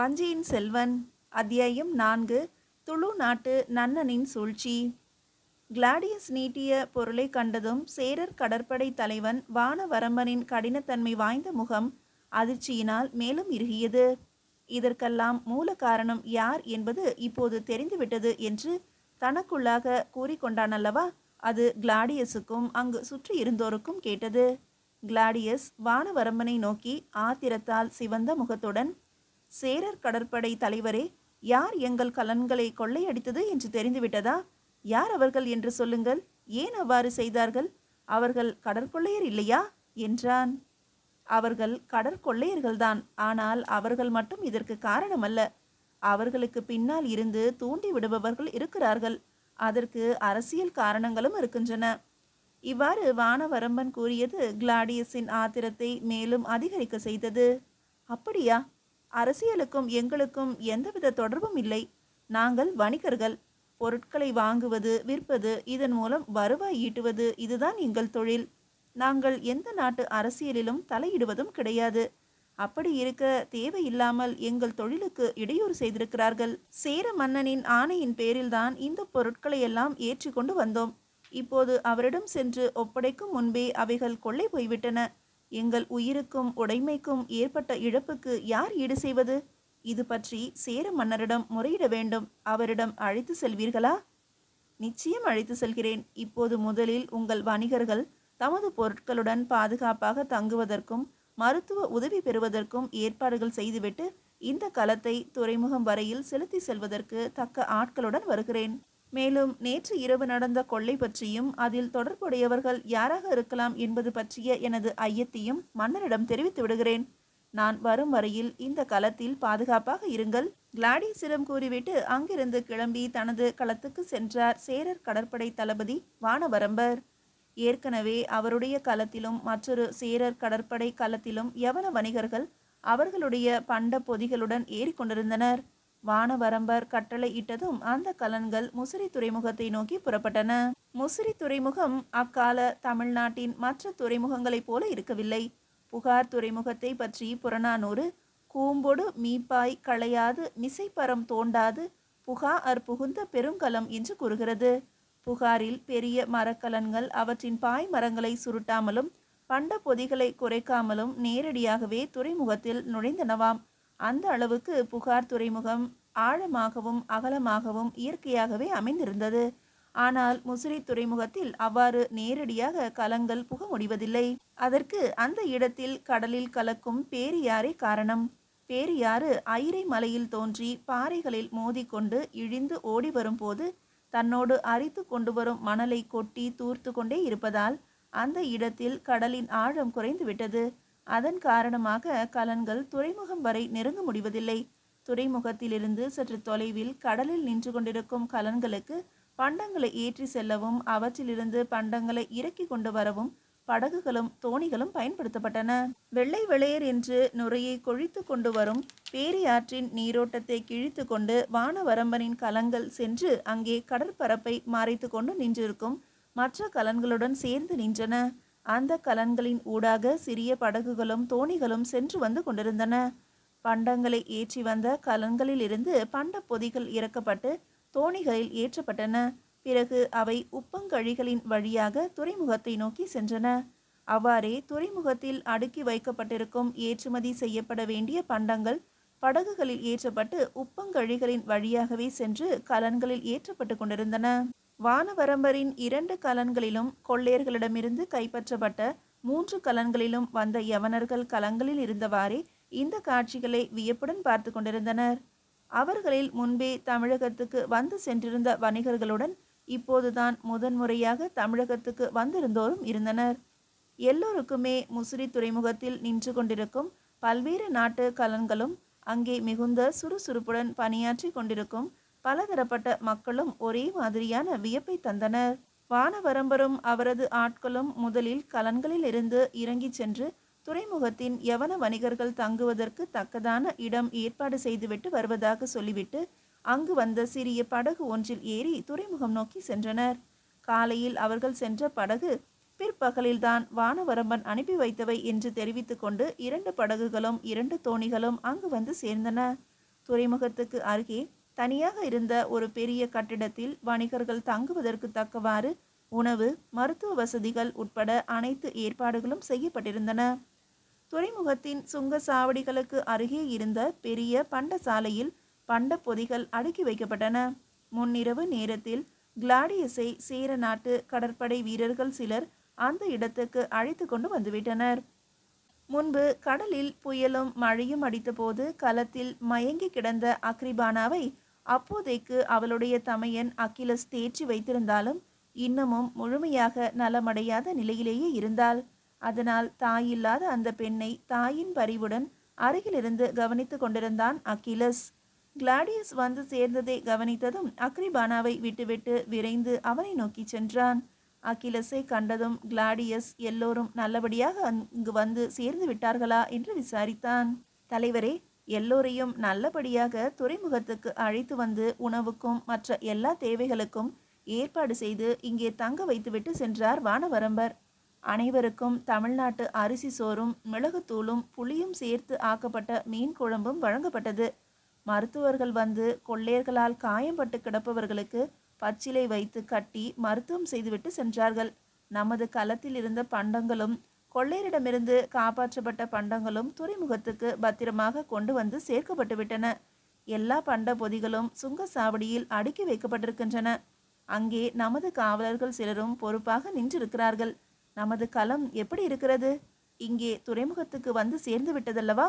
வஞ்சியின் செல்வன். அத்தியாயம் 4. துளு நாட்டு நன்னனின் சூழ்ச்சி. கிளாடியஸ் நீட்டிய பொருளை கண்டதும் சேரர் கடற்படை தலைவன் வானவரம்பனின் கடினத்தன்மை வாய்ந்த முகம் அதிர்ச்சியினால் மேலும் இறுகியது. இதற்கெல்லாம் மூல காரணம் யார் என்பது இப்போது தெரிந்துவிட்டது என்று தனக்குள்ளாக கூறிக்கொண்டானல்லவா? அது கிளாடியஸுக்கும் அங்கு சுற்றி இருந்தோருக்கும் கேட்டது. கிளாடியஸ் வானவரம்பனை நோக்கி ஆத்திரத்தால் சிவந்த முகத்துடன், சேரர் கடற்படை தலைவரே, யார் எங்கள் கலன்களை கொள்ளையடித்தது என்று தெரிந்துவிட்டதா? யார் அவர்கள் என்று சொல்லுங்கள். ஏன் அவ்வாறு செய்தார்கள்? அவர்கள் கடற்கொள்ளையர் இல்லையா என்றான். அவர்கள் கடற்கொள்ளையர்கள்தான். ஆனால் அவர்கள் மட்டும் இதற்கு காரணமல்ல. அவர்களுக்கு பின்னால் இருந்து தூண்டி விடுபவர்கள் இருக்கிறார்கள். அதற்கு அரசியல் காரணங்களும் இருக்கின்றன. இவ்வாறு வானவரம்பன் கூறியது கிளாடியஸின் ஆத்திரத்தை மேலும் அதிகரிக்க செய்தது. அப்படியா? அரசியலுக்கும் எங்களுக்கும் எந்தவித தொடர்பும் இல்லை. நாங்கள் வணிகர்கள். பொருட்களை வாங்குவது, விற்பது, இதன் மூலம் வருவாய் ஈட்டுவது, இதுதான் எங்கள் தொழில். நாங்கள் எந்த நாட்டு அரசியலிலும் தலையிடுவதும் கிடையாது. அப்படி இருக்க தேவையில்லாமல் எங்கள் தொழிலுக்கு இடையூறு செய்திருக்கிறார்கள். சேர மன்னனின் ஆணையின் பேரில்தான் இந்த பொருட்களை எல்லாம் ஏற்றிக்கொண்டு வந்தோம். இப்போது அவரிடம் சென்று ஒப்படைக்கும் முன்பே அவைகள் கொள்ளை போய்விட்டன. எங்கள் உயிருக்கும் உடைமைக்கும் ஏற்பட்ட இழப்புக்கு யார் ஈடு செய்வது? இது பற்றி சேர மன்னரிடம் முறையிட வேண்டும். அவரிடம் அழைத்து செல்வீர்களா? நிச்சயம் அழைத்து செல்கிறேன். இப்போது முதலில் உங்கள் வணிகர்கள் தமது பொருட்களுடன் பாதுகாப்பாக தங்குவதற்கும் மருத்துவ உதவி பெறுவதற்கும் ஏற்பாடுகள் செய்துவிட்டு இந்த கலத்தை துறைமுகம் வரையில் செலுத்தி செல்வதற்கு தக்க ஆட்களுடன் வருகிறேன். மேலும் நேற்று இரவு நடந்த கொள்ளை பற்றியும் அதில் தொடர்புடையவர்கள் யாராக இருக்கலாம் என்பது பற்றிய எனது ஐயத்தையும் மன்னரிடம் தெரிவித்து விடுகிறேன். நான் வரும் வரையில் இந்த களத்தில் பாதுகாப்பாக இருங்கள். கிளாடியஸிடம் கூறிவிட்டு அங்கிருந்து கிளம்பி தனது களத்துக்கு சென்றார் சேரர் கடற்படை தளபதி வானவரம்பர். ஏற்கனவே அவருடைய களத்திலும் மற்றொரு சேரர் கடற்படை களத்திலும் யவன வணிகர்கள் அவர்களுடைய பண்ட பொதிகளுடன் ஏறிக்கொண்டிருந்தனர். வானவரம்பர் கட்டளை இட்டதும் அந்த கலன்கள் முசிறி துறைமுகத்தை நோக்கி புறப்பட்டன. முசிறி துறைமுகம் அக்கால தமிழ்நாட்டின் மற்ற துறைமுகங்களைப் போல இருக்கவில்லை. புகார் துறைமுகத்தை பற்றி புறநானூறு கூம்பொடு மீப்பாய் களையாது மிசைப்பரம் தோண்டாது புகா புகுந்த பெருங்கலம் என்று கூறுகிறது. புகாரில் பெரிய மரக்கலன்கள் அவற்றின் பாய் மரங்களை சுருட்டாமலும் பண்ட பொதிகளை குறைக்காமலும் நேரடியாகவே துறைமுகத்தில் நுழைந்தனவாம். அந்த அளவுக்கு புகார் துறைமுகம் ஆழமாகவும் அகலமாகவும் இயற்கையாகவே அமைந்திருந்தது. ஆனால் முசிறி துறைமுகத்தில் அவ்வாறு நேரடியாக கலங்கள் புக முடிவதில்லை. அதற்கு அந்த இடத்தில் கடலில் கலக்கும் பேரியாரே காரணம். பேரியாறு ஐரை மலையில் தோன்றி பாறைகளில் மோதிக்கொண்டு இழிந்து ஓடி வரும் போது தன்னோடு அரித்து கொண்டு வரும் மணலை கொட்டி தூர்த்து கொண்டே இருப்பதால் அந்த இடத்தில் கடலின் ஆழம் குறைந்து விட்டது. அதன் காரணமாக கலன்கள் துறைமுகம் வரை நெருங்க முடிவதில்லை. துறைமுகத்திலிருந்து சற்று தொலைவில் கடலில் நின்று கொண்டிருக்கும் கலன்களுக்கு பண்டங்களை ஏற்றி செல்லவும் அவற்றிலிருந்து பண்டங்களை இறக்கி கொண்டு வரவும் படகுகளும் தோணிகளும் பயன்படுத்தப்பட்டன. வெள்ளை வெளையர் என்று நுரையை கொழித்து கொண்டு வரும் பேரியாற்றின் நீரோட்டத்தை கிழித்து கொண்டு வானவரம்பனின் கலங்கள் சென்று அங்கே கடற்பரப்பை மறைத்து கொண்டு நின்றிருக்கும் மற்ற கலன்களுடன் சேர்ந்து நின்றன. அந்த கலன்களின் ஊடாக சிறிய படகுகளும் தோணிகளும் சென்று வந்து கொண்டிருந்தன. பண்டங்களை ஏற்றி வந்த கலன்களில் இருந்து பண்ட பொதிகள் இறக்கப்பட்டு தோணிகளில் ஏற்றப்பட்டன. பிறகு அவை உப்பங்கழிகளின் வழியாக துறைமுகத்தை நோக்கி சென்றன. அவ்வாறே துறைமுகத்தில் அடுக்கி வைக்கப்பட்டிருக்கும் ஏற்றுமதி செய்யப்பட வேண்டிய பண்டங்கள் படகுகளில் ஏற்றப்பட்டு உப்பங்கழிகளின் வழியாகவே சென்று கலன்களில் ஏற்றப்பட்டு கொண்டிருந்தன. வானவரம்பரின் 2 கலன்களிலும் கொள்ளையர்களிடமிருந்து கைப்பற்றப்பட்ட 3 கலன்களிலும் வந்த யவனர்கள் கலங்களில் இருந்தவாறே இந்த காட்சிகளை வியப்புடன் பார்த்து கொண்டிருந்தனர். அவர்களில் முன்பே தமிழகத்துக்கு வந்து சென்றிருந்த வணிகர்களுடன் இப்போதுதான் முதன்முறையாக தமிழகத்துக்கு வந்திருந்தோரும் இருந்தனர். எல்லோருக்குமே முசிறி துறைமுகத்தில் நின்று கொண்டிருக்கும் பல்வேறு நாட்டு கலன்களும் அங்கே மிகுந்த சுறுசுறுப்புடன் பணியாற்றி கொண்டிருக்கும் பலதரப்பட்ட மக்களும் ஒரே மாதிரியான வியப்பை தந்தனர். வானவரம்பரும் அவரது ஆட்களும் முதலில் கலன்களில் இருந்து இறங்கி சென்று துறைமுகத்தின் யவன வணிகர்கள் தங்குவதற்கு தக்கதான இடம் ஏற்பாடு செய்துவிட்டு வருவதாக சொல்லிவிட்டு அங்கு வந்த சிறிய படகு ஒன்றில் ஏறி துறைமுகம் நோக்கி சென்றனர். காலையில் அவர்கள் சென்ற படகு பிற்பகலில்தான் வானவரம்பன் அனுப்பி வைத்தவை என்று தெரிவித்து கொண்டு 2 படகுகளும் 2 தோணிகளும் அங்கு வந்து சேர்ந்தன. துறைமுகத்துக்கு அருகே தனியாக இருந்த ஒரு பெரிய கட்டிடத்தில் வணிகர்கள் தங்குவதற்கு தக்கவாறு உணவு, மருத்துவ வசதிகள் உட்பட அனைத்து ஏற்பாடுகளும் செய்யப்பட்டிருந்தன. துறைமுகத்தின் சுங்க சாவடிகளுக்கு அருகே இருந்த பெரிய பண்டசாலையில் பண்ட பொதிகள் அடுக்கி வைக்கப்பட்டன. முன்னிரவு நேரத்தில் கிளாடியஸை சேர நாட்டு கடற்படை வீரர்கள் சிலர் அந்த இடத்துக்கு அழைத்து கொண்டு வந்துவிட்டனர். முன்பு கடலில் புயலும் மழையும் அடித்தபோது களத்தில் மயங்கி கிடந்த அக்ரிபானாவை அப்போதைக்கு அவளுடைய தமையன் அக்கிலஸ் தேற்றி வைத்திருந்தாலும் இன்னமும் முழுமையாக நலமடையாத நிலையிலேயே இருந்தாள். அதனால் தாயில்லாத அந்த பெண்ணை தாயின் பரிவுடன் அருகிலிருந்து கவனித்து கொண்டிருந்தான் அக்கிலஸ். கிளாடியஸ் வந்து சேர்ந்ததை கவனித்ததும் அக்ரிபானாவை விட்டுவிட்டு விரைந்து அவனை நோக்கி சென்றான். அக்கிலஸை கண்டதும் கிளாடியஸ் எல்லோரும் நல்லபடியாக அங்கு வந்து சேர்ந்து விட்டார்களா என்று விசாரித்தான். தலைவரே, எல்லோரையும் நல்லபடியாக துறைமுகத்துக்கு அழைத்து வந்து உணவுக்கும் மற்ற எல்லா தேவைகளுக்கும் ஏற்பாடு செய்து இங்கே தங்க வைத்துவிட்டு சென்றார் வானவரம்பர். அனைவருக்கும் தமிழ்நாட்டு அரிசி சோறும் மிளகுத்தூளும் புளியும் சேர்த்து ஆக்கப்பட்ட மீன் குழம்பும் வழங்கப்பட்டது. மருத்துவர்கள் வந்து கொள்ளையர்களால் காயம்பட்டு கிடப்பவர்களுக்கு பச்சிலை வைத்து கட்டி மருத்துவம் செய்துவிட்டு சென்றார்கள். நமது களத்தில் இருந்த பண்டங்களும் கொள்ளையரிடமிருந்து காப்பாற்றப்பட்ட பண்டங்களும் துறைமுகத்துக்கு பத்திரமாக கொண்டு வந்து சேர்க்கப்பட்டு விட்டன. எல்லா பண்ட பொதிகளும் சுங்க சாவடியில் அடுக்கி வைக்கப்பட்டிருக்கின்றன. அங்கே நமது காவலர்கள் சிலரும் பொறுப்பாக நின்றிருக்கிறார்கள். நமது களம் எப்படி இருக்கிறது? இங்கே துறைமுகத்துக்கு வந்து சேர்ந்து விட்டதல்லவா?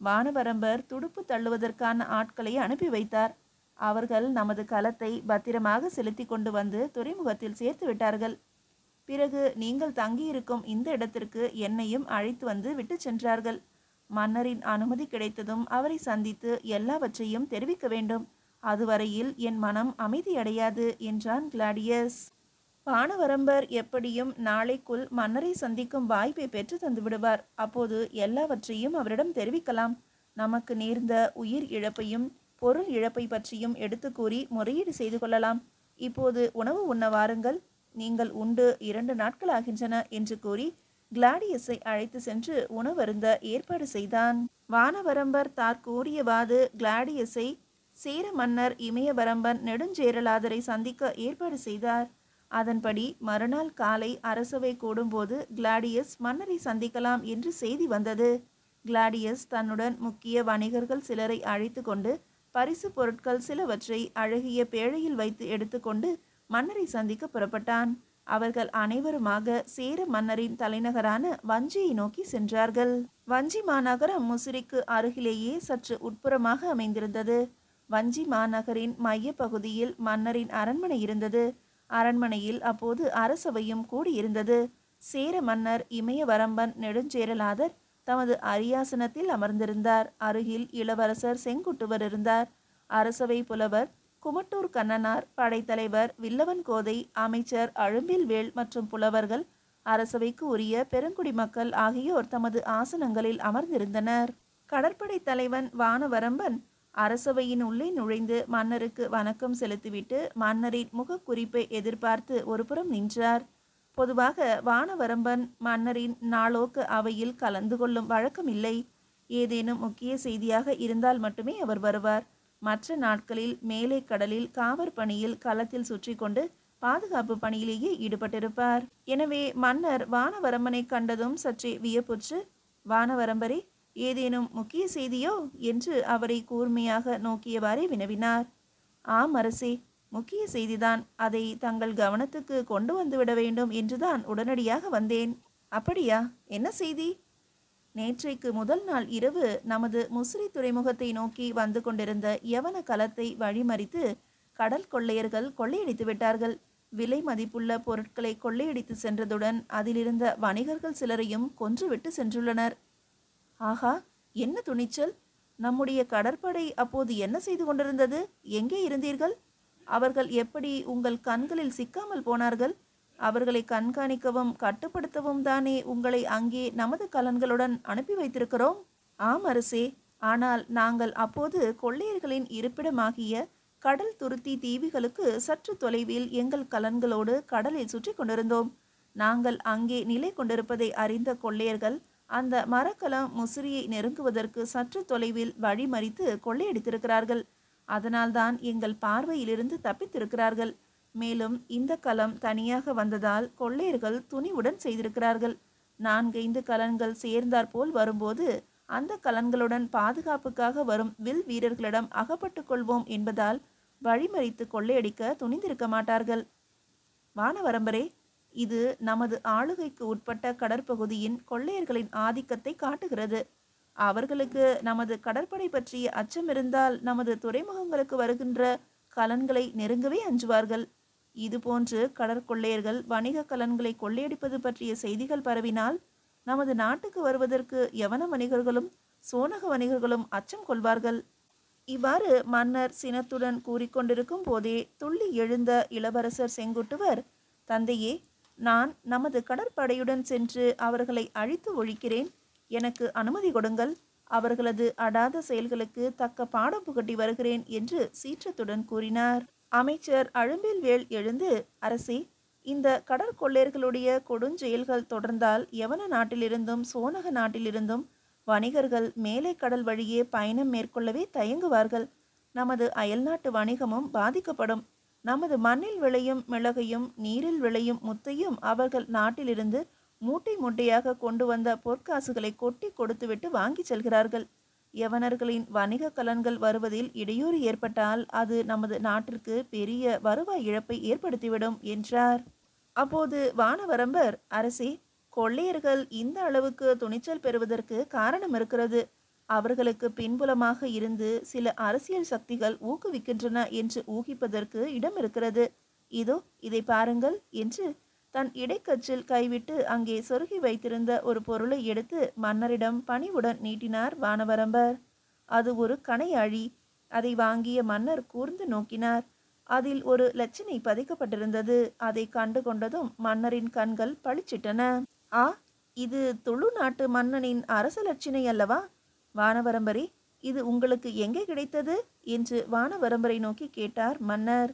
வானவரம்பர் துடுப்பு தள்ளுவதற்கான ஆட்களை அனுப்பி வைத்தார். அவர்கள் நமது களத்தை பத்திரமாக செலுத்தி கொண்டு வந்து துறைமுகத்தில் சேர்த்து விட்டார்கள். பிறகு நீங்கள் தங்கியிருக்கும் இந்த இடத்திற்கு என்னையும் அழைத்து வந்து விட்டு சென்றார்கள். மன்னரின் அனுமதி கிடைத்ததும் அவரை சந்தித்து எல்லாவற்றையும் தெரிவிக்க வேண்டும். அதுவரையில் என் மனம் அமைதியடையாது என்றான் கிளாடியஸ். வானவரம்பர் எப்படியும் நாளைக்குள் மன்னரை சந்திக்கும் வாய்ப்பை பெற்று தந்து விடுவார். அப்போது எல்லாவற்றையும் அவரிடம் தெரிவிக்கலாம். நமக்கு நேர்ந்த உயிர் இழப்பையும் பொருள் இழப்பை பற்றியும் எடுத்து கூறி முறையீடு செய்து கொள்ளலாம். இப்போது உணவு உண்ண வாருங்கள், நீங்கள் உண்டு 2 நாட்கள் ஆகின்றன என்று கூறி கிளாடியஸை அழைத்து சென்று உணவருந்த ஏற்பாடு செய்தான். வானவரம்பர் தார் கூறியவாது கிளாடியஸை சேர மன்னர் இமயவரம்பன் நெடுஞ்சேரலாதரை சந்திக்க ஏற்பாடு செய்தார். அதன்படி மறுநாள் காலை அரசவை கூடும்போது கிளாடியஸ் மன்னரை சந்திக்கலாம் என்று செய்தி வந்தது. கிளாடியஸ் தன்னுடன் முக்கிய வணிகர்கள் சிலரை அழைத்து கொண்டு பரிசு பொருட்கள் சிலவற்றை அழகிய பேழையில் வைத்து எடுத்துக்கொண்டு மன்னரை சந்திக்க புறப்பட்டான். அவர்கள் அனைவருமாக சேர மன்னரின் தலைநகரான வஞ்சியை நோக்கி சென்றார்கள். வஞ்சி மாநகரம் முசிறிக்கு அருகிலேயே சற்று உட்புறமாக அமைந்திருந்தது. வஞ்சி மாநகரின் மைய பகுதியில் மன்னரின் அரண்மனை இருந்தது. அரண்மனையில் அப்போது அரசவையும் கூடியிருந்தது. சேர மன்னர் இமயவரம்பன் நெடுஞ்சேரலாதர் தமது அரியாசனத்தில் அமர்ந்திருந்தார். அருகில் இளவரசர் செங்குட்டுவர் இருந்தார். அரசவை புலவர் குமட்டூர் கண்ணனார், படைத்தலைவர் வில்லவன் கோதை, அமைச்சர் அழும்பில்வேல் மற்றும் புலவர்கள், அரசவைக்கு உரிய பெருங்குடி மக்கள் ஆகியோர் தமது ஆசனங்களில் அமர்ந்திருந்தனர். கடற்படை தலைவன் வானவரம்பன் அரசவையின் உள்ளே நுழைந்து மன்னருக்கு வணக்கம் செலுத்திவிட்டு மன்னரின் முகக்குறிப்பை எதிர்பார்த்து ஒருபுறம் நின்றார். பொதுவாக வானவரம்பன் மன்னரின் நாளோக்கு அவையில் கலந்து கொள்ளும் வழக்கம் இல்லை. ஏதேனும் முக்கிய செய்தியாக இருந்தால் மட்டுமே அவர் வருவார். மற்ற நாட்களில் மேலே கடலில் காவற் பணியில் களத்தில் சுற்றி கொண்டு பாதுகாப்பு பணியிலேயே ஈடுபட்டிருப்பார். எனவே மன்னர் வானவரம்பனை கண்டதும் சற்றே வியப்புற்று, வானவரம்பரே, ஏதேனும் முக்கிய செய்தியோ என்று அவரை கூர்மையாக நோக்கியவாறே வினவினார். ஆம் அரசே, முக்கிய செய்திதான். அதை தங்கள் கவனத்துக்கு கொண்டு வந்துவிட வேண்டும் என்றுதான் உடனடியாக வந்தேன். அப்படியா? என்ன செய்தி? நேற்றைக்கு முதல் நாள் இரவு நமது முசிறி துறைமுகத்தை நோக்கி வந்து கொண்டிருந்த யவன களத்தை வழிமறித்து கடல் கொள்ளையர்கள் கொள்ளையடித்து விட்டார்கள். விலை மதிப்புள்ள பொருட்களை கொள்ளையடித்து சென்றதுடன் அதிலிருந்த வணிகர்கள் சிலரையும் கொன்றுவிட்டு சென்றுள்ளனர். ஆஹா, என்ன துணிச்சல்! நம்முடைய கடற்படை அப்போது என்ன செய்து கொண்டிருந்தது? எங்கே இருந்தீர்கள்? அவர்கள் எப்படி உங்கள் கண்களில் சிக்காமல் போனார்கள்? அவர்களை கண்காணிக்கவும் கட்டுப்படுத்தவும் தானே உங்களை அங்கே நமது கலன்களுடன் அனுப்பி வைத்திருக்கிறோம். ஆம் அரசே, ஆனால் நாங்கள் அப்போது கொள்ளையர்களின் இருப்பிடமாகிய கடல் துருத்தி தீவுகளுக்கு சற்று தொலைவில் எங்கள் கலன்களோடு கடலில் சுற்றி கொண்டிருந்தோம். நாங்கள் அங்கே நிலை கொண்டிருப்பதை அறிந்த கொள்ளையர்கள் அந்த மரக்கலம் முசிறியை நெருங்குவதற்கு சற்று தொலைவில் வழிமறித்து கொள்ளையடித்திருக்கிறார்கள். அதனால்தான் எங்கள் பார்வையிலிருந்து தப்பித்திருக்கிறார்கள். மேலும் இந்த கலம் தனியாக வந்ததால் கொள்ளையர்கள் துணிவுடன் செய்திருக்கிறார்கள். 4-5 கலன்கள் சேர்ந்தாற்போல் வரும்போது அந்த கலன்களுடன் பாதுகாப்புக்காக வரும் வில் வீரர்களிடம் அகப்பட்டுக் கொள்வோம் என்பதால் வழிமறித்து கொள்ளையடிக்க துணிந்திருக்க மாட்டார்கள். வானவரம்பரே, இது நமது ஆளுகைக்கு உட்பட்ட கடற்பகுதியின் கொள்ளையர்களின் ஆதிக்கத்தை காட்டுகிறது. அவர்களுக்கு நமது கடற்படை பற்றிய அச்சம் இருந்தால் நமது துறைமுகங்களுக்கு வருகின்ற கலன்களை நெருங்கவே அஞ்சுவார்கள். இதுபோன்று கடற்கொள்ளையர்கள் வணிக கலன்களை கொள்ளையடிப்பது பற்றிய செய்திகள் பரவினால் நமது நாட்டுக்கு வருவதற்கு யவன வணிகர்களும் சோனக வணிகர்களும் அச்சம் கொள்வார்கள். இவ்வாறு மன்னர் சினத்துடன் கூறிக்கொண்டிருக்கும் போதே துள்ளி எழுந்த இளவரசர் செங்குட்டுவர், தந்தையே, நான் நமது கடற்படையுடன் சென்று அவர்களை அழித்து ஒழிக்கிறேன். எனக்கு அனுமதி கொடுங்கள். அவர்களது அடாத செயல்களுக்கு தக்க பாடம் புகட்டி வருகிறேன் என்று சீற்றத்துடன் கூறினார். அமைச்சர் அழும்பில்வேள் எழுந்து, அரசே, இந்த கடற்கொள்ளையர்களுடைய கொடுஞ்செயல்கள் தொடர்ந்தால் யவன நாட்டிலிருந்தும் சோனக நாட்டிலிருந்தும் வணிகர்கள் மேலை கடல் வழியே பயணம் மேற்கொள்ளவே தயங்குவார்கள். நமது அயல்நாட்டு வணிகமும் பாதிக்கப்படும். நமது மண்ணில் விளையும் மிளகையும் நீரில் விளையும் முத்தையும் அவர்கள் நாட்டிலிருந்து மூட்டை மூட்டையாக கொண்டு வந்த பொற்காசுகளை கொட்டி கொடுத்துவிட்டு வாங்கி செல்கிறார்கள். யவனர்களின் வணிக கலன்கள் வருவதில் இடையூறு ஏற்பட்டால் அது நமது நாட்டிற்கு பெரிய வருவாய் இழப்பை ஏற்படுத்திவிடும் என்றார். அப்போது வானவரம்பர், அரசே, கொள்ளையர்கள் இந்த அளவுக்கு துணிச்சல் பெறுவதற்கு காரணம் இருக்கிறது. அவர்களுக்கு பின்புலமாக இருந்து சில அரசியல் சக்திகள் ஊக்குவிக்கின்றன என்று ஊகிப்பதற்கு இடம் இருக்கிறது. இதோ இதை பாருங்கள் என்று தன் இடைக்கச்சில் கைவிட்டு அங்கே சொருகி வைத்திருந்த ஒரு பொருளை எடுத்து மன்னரிடம் பணிவுடன் நீட்டினார் வானவரம்பர். அது ஒரு கணையாழி. அதை வாங்கிய மன்னர் கூர்ந்து நோக்கினார். அதில் ஒரு லட்சணை பதிக்கப்பட்டிருந்தது. அதை கண்டு கொண்டதும் மன்னரின் கண்கள் பளிச்சிட்டன. ஆ, இது துளு நாட்டு மன்னனின் அரச லட்சணை அல்லவா? வானவரம்பரே, இது உங்களுக்கு எங்கே கிடைத்தது என்று வானவரம்பரை நோக்கி கேட்டார் மன்னர்.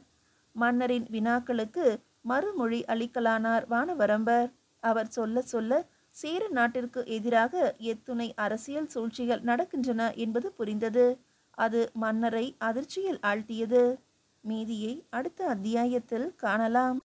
மன்னரின் வினாக்களுக்கு மறுமொழி அளிக்கலானார் வானவரம்பர். அவர் சொல்ல சொல்ல சேர நாட்டிற்கு எதிராக எத்துணை அரசியல் சூழ்ச்சிகள் நடக்கின்றன என்பது புரிந்தது. அது மன்னரை அதிர்ச்சியில் ஆழ்த்தியது. மீதியை அடுத்த அத்தியாயத்தில் காணலாம்.